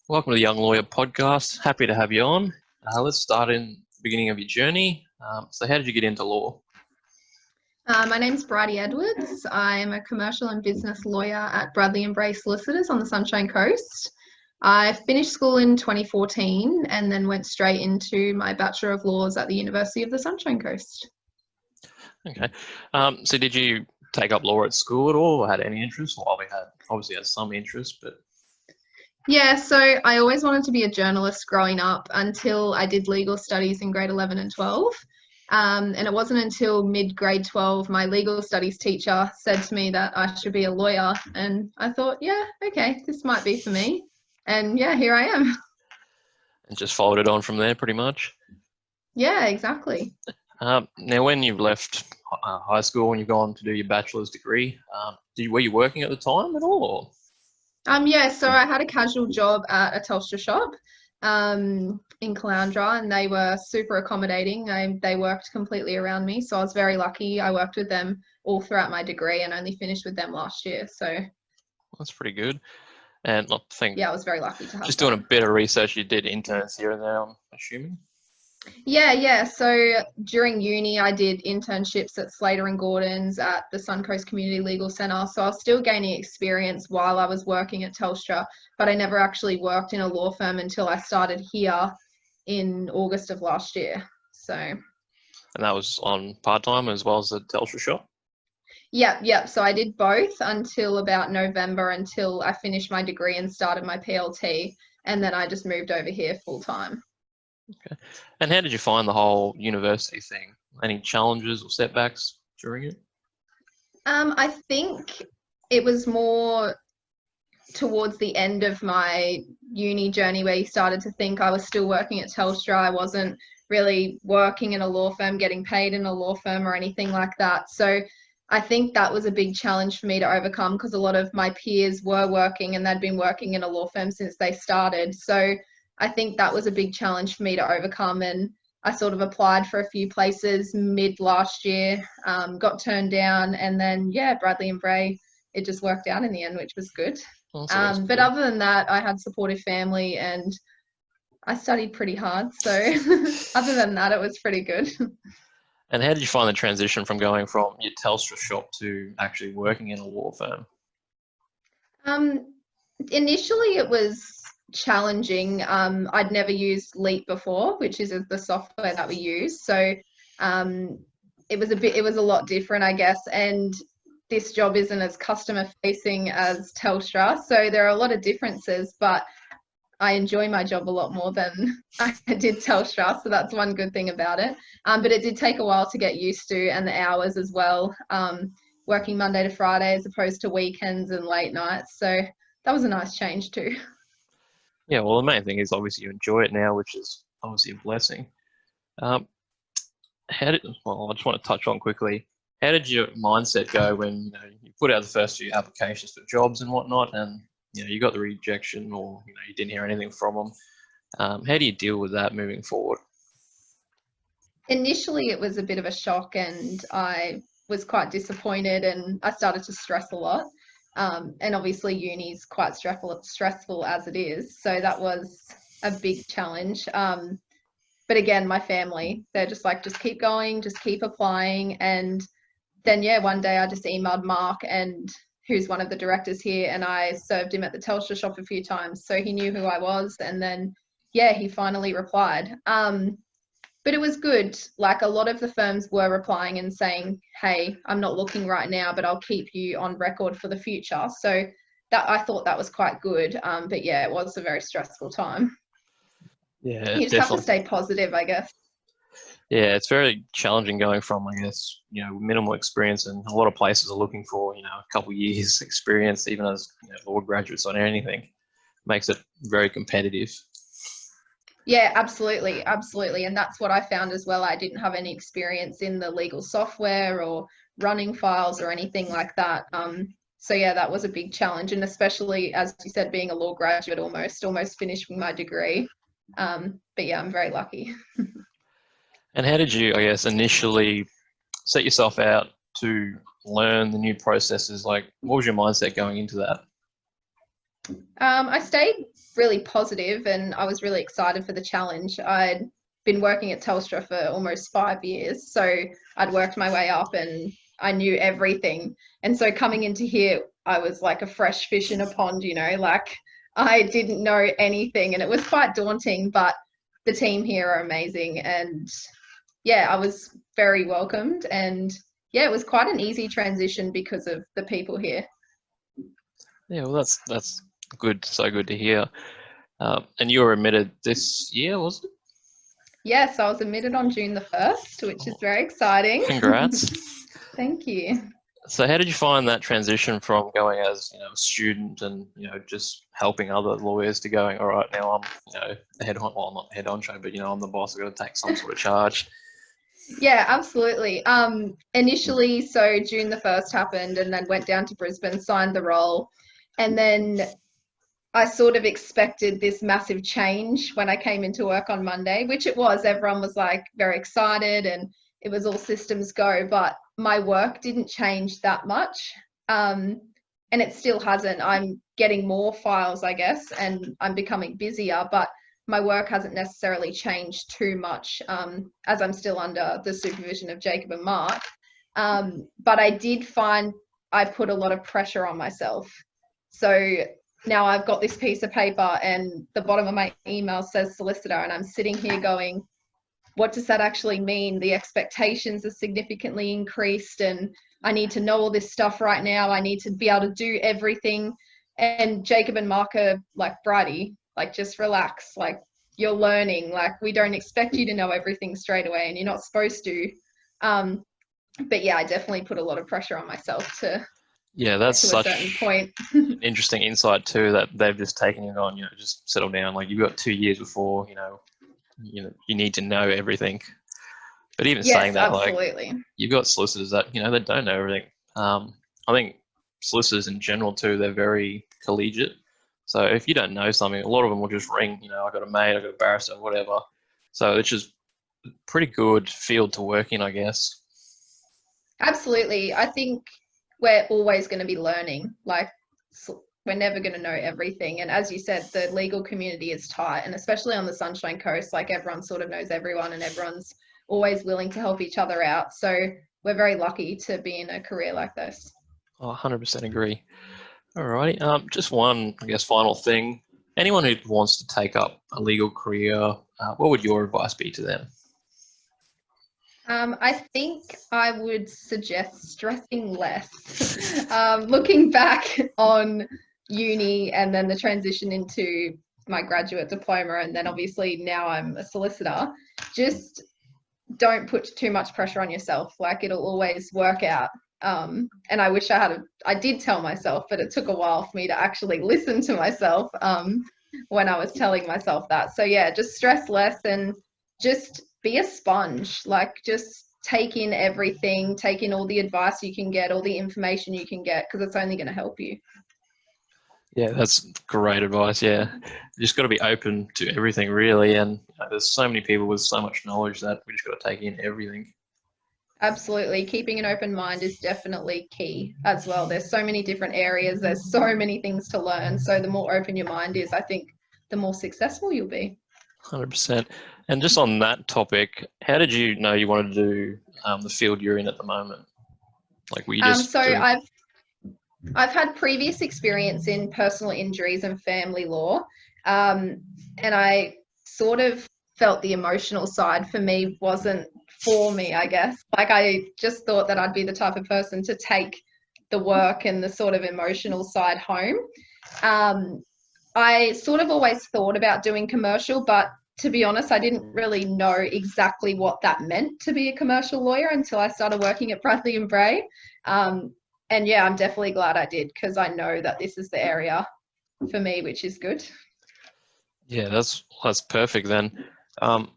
Welcome to the Young Lawyer Podcast. Happy to have you on. Let's start in the beginning of your journey. So how did you get into law? My name's Bridie Edwards. I'm a commercial and business lawyer at Bradley and Bray Solicitors on the Sunshine Coast. I finished school in 2014 and then went straight into my Bachelor of Laws at the University of the Sunshine Coast. Okay. So did you take up law at school at all or had any interest? Well, we obviously had some interest, but... Yeah, so I always wanted to be a journalist growing up until I did legal studies in grade 11 and 12. And it wasn't until mid-grade 12 my legal studies teacher said to me that I should be a lawyer. And I thought, yeah, okay, this might be for me. And yeah, here I am. And just followed it on from there pretty much? Yeah, exactly. Now, when you've left high school and you've gone to do your bachelor's degree, were you working at the time at all? Or? Yeah, so I had a casual job at a Telstra shop in Caloundra, and they were super accommodating. They worked completely around me, so I was very lucky. I worked with them all throughout my degree and only finished with them last year. So that's pretty good. And I think, yeah, I was very lucky to have just that. doing a bit of research, you did interns here and there, I'm assuming? Yeah. So during uni, I did internships at Slater and Gordon's at the Suncoast Community Legal Centre. So I was still gaining experience while I was working at Telstra, but I never actually worked in a law firm until I started here in August of last year. So. And that was on part-time as well as the Telstra shop? Yep. So I did both until about November, until I finished my degree and started my PLT, and then I just moved over here full-time. Okay. And how did you find the whole university thing? Any challenges or setbacks during it? I think it was more towards the end of my uni journey where you started to think I was still working at Telstra. I wasn't really working in a law firm, getting paid in a law firm or anything like that. So I think that was a big challenge for me to overcome because a lot of my peers were working and they'd been working in a law firm since they started. So I think that was a big challenge for me to overcome, and I sort of applied for a few places mid last year, got turned down, and then Bradley and Bray, it just worked out in the end, which was good. But other than that, I had supportive family and I studied pretty hard. So other than that, it was pretty good. And how did you find the transition from going from your Telstra shop to actually working in a law firm? Initially, it was challenging. I'd never used Leap before, which is the software that we use. So it was a lot different, I guess. And this job isn't as customer facing as Telstra. So there are a lot of differences, but I enjoy my job a lot more than I did Telstra. So that's one good thing about it. But it did take a while to get used to, and the hours as well, working Monday to Friday as opposed to weekends and late nights. So that was a nice change too. Yeah, well, the main thing is obviously you enjoy it now, which is obviously a blessing. I just want to touch on quickly, how did your mindset go when you put out the first few applications for jobs and whatnot, and you got the rejection, or you didn't hear anything from them? How do you deal with that moving forward? Initially, it was a bit of a shock, and I was quite disappointed, and I started to stress a lot. And obviously, uni's quite stressful as it is, so that was a big challenge. But again, my family, they're just like, just keep going, just keep applying. And then, one day I just emailed Mark, and who's one of the directors here, and I served him at the Telstra shop a few times. So he knew who I was. And then, he finally replied. But it was good. Like, a lot of the firms were replying and saying, hey, I'm not looking right now, but I'll keep you on record for the future. So that, I thought that was quite good. But it was a very stressful time. Yeah, You just have to stay positive, I guess. Yeah, it's very challenging going from, I guess, minimal experience, and a lot of places are looking for, a couple years experience, even as law graduates on anything. Makes it very competitive. Yeah, absolutely. And that's what I found as well. I didn't have any experience in the legal software or running files or anything like that. So that was a big challenge, and especially, as you said, being a law graduate, almost finishing my degree. But I'm very lucky. And how did you, I guess, initially set yourself out to learn the new processes? Like, what was your mindset going into that? I stayed really positive and I was really excited for the challenge. I'd been working at Telstra for almost 5 years, so I'd worked my way up and I knew everything. And so coming into here, I was like a fresh fish in a pond, like I didn't know anything and it was quite daunting, but the team here are amazing. And yeah, I was very welcomed and yeah, it was quite an easy transition because of the people here. Yeah, well, that's good. So good to hear. And you were admitted this year, was it? Yes, I was admitted on June the 1st, which is very exciting. Congrats. Thank you. So how did you find that transition from going as, a student and, just helping other lawyers to going, all right, now I'm, the head on, well, I'm not the head honcho, but, I'm the boss, I've got to take some sort of charge. Yeah, absolutely. Initially, so June the 1st happened and then went down to Brisbane, signed the role. And then I sort of expected this massive change when I came into work on Monday, which it was. Everyone was like very excited and it was all systems go, but my work didn't change that much. And it still hasn't. I'm getting more files, I guess, and I'm becoming busier, but my work hasn't necessarily changed too much as I'm still under the supervision of Jacob and Mark. But I did find I put a lot of pressure on myself. So now I've got this piece of paper and the bottom of my email says solicitor and I'm sitting here going, what does that actually mean? The expectations are significantly increased and I need to know all this stuff right now. I need to be able to do everything. And Jacob and Mark are like, Bridie, like just relax. Like you're learning. Like we don't expect you to know everything straight away and you're not supposed to. But yeah, I definitely put a lot of pressure on myself to that's to such a certain point. an interesting insight too, that they've just taken it on, just settle down. Like you've got 2 years before, you need to know everything. But even saying Yes, that, like absolutely. you've got solicitors that, they don't know everything. I think solicitors in general too, they're very collegiate. So if you don't know something, a lot of them will just ring, I've got a mate, I've got a barrister, whatever. So it's just a pretty good field to work in, I guess. Absolutely. I think we're always going to be learning. Like we're never going to know everything. And as you said, the legal community is tight, and especially on the Sunshine Coast, like everyone sort of knows everyone and everyone's always willing to help each other out. So we're very lucky to be in a career like this. I 100% agree. Alrighty. Just one, I guess, final thing. Anyone who wants to take up a legal career, what would your advice be to them? I think I would suggest stressing less. Looking back on uni and then the transition into my graduate diploma, and then obviously now I'm a solicitor, just don't put too much pressure on yourself. Like it'll always work out. And I wish I did tell myself, but it took a while for me to actually listen to myself when I was telling myself that. So yeah, just stress less and just be a sponge. Like just take in everything, take in all the advice you can get, all the information you can get, because it's only going to help you. Yeah, that's great advice. Yeah, you just got to be open to everything, really. And there's so many people with so much knowledge that we just got to take in everything. Absolutely. Keeping an open mind is definitely key as well. There's so many different areas, there's so many things to learn. So the more open your mind is, I think the more successful you'll be. 100%. And just on that topic, how did you know you wanted to do the field you're in at the moment? Like, were you just So doing... I've had previous experience in personal injuries and family law, and I sort of felt the emotional side for me wasn't for me, I guess. Like I just thought that I'd be the type of person to take the work and the sort of emotional side home. I sort of always thought about doing commercial, but to be honest, I didn't really know exactly what that meant to be a commercial lawyer until I started working at Bradley and Bray. And yeah, I'm definitely glad I did because I know that this is the area for me, which is good. Yeah, that's perfect then.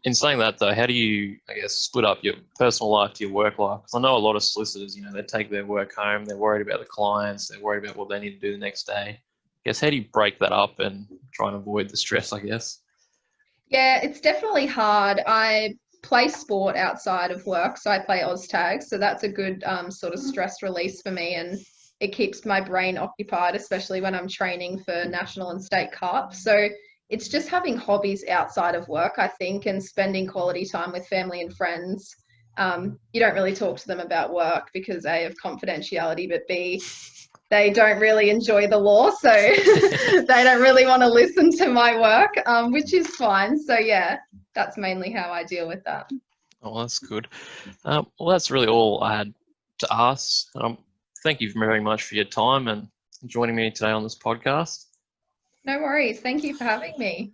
In saying that though, how do you, I guess, split up your personal life to your work life? Because I know a lot of solicitors, they take their work home, they're worried about the clients, they're worried about what they need to do the next day. I guess, how do you break that up and try and avoid the stress, I guess? Yeah, it's definitely hard. I play sport outside of work, so I play Oz tag, so that's a good sort of stress release for me. And it keeps my brain occupied, especially when I'm training for national and state cup. So it's just having hobbies outside of work, I think, and spending quality time with family and friends. You don't really talk to them about work because A, of confidentiality, but B, they don't really enjoy the law, so they don't really want to listen to my work, which is fine. So yeah, that's mainly how I deal with that. Oh, that's good. Well, that's really all I had to ask. Thank you very much for your time and joining me today on this podcast. No worries. Thank you for having me.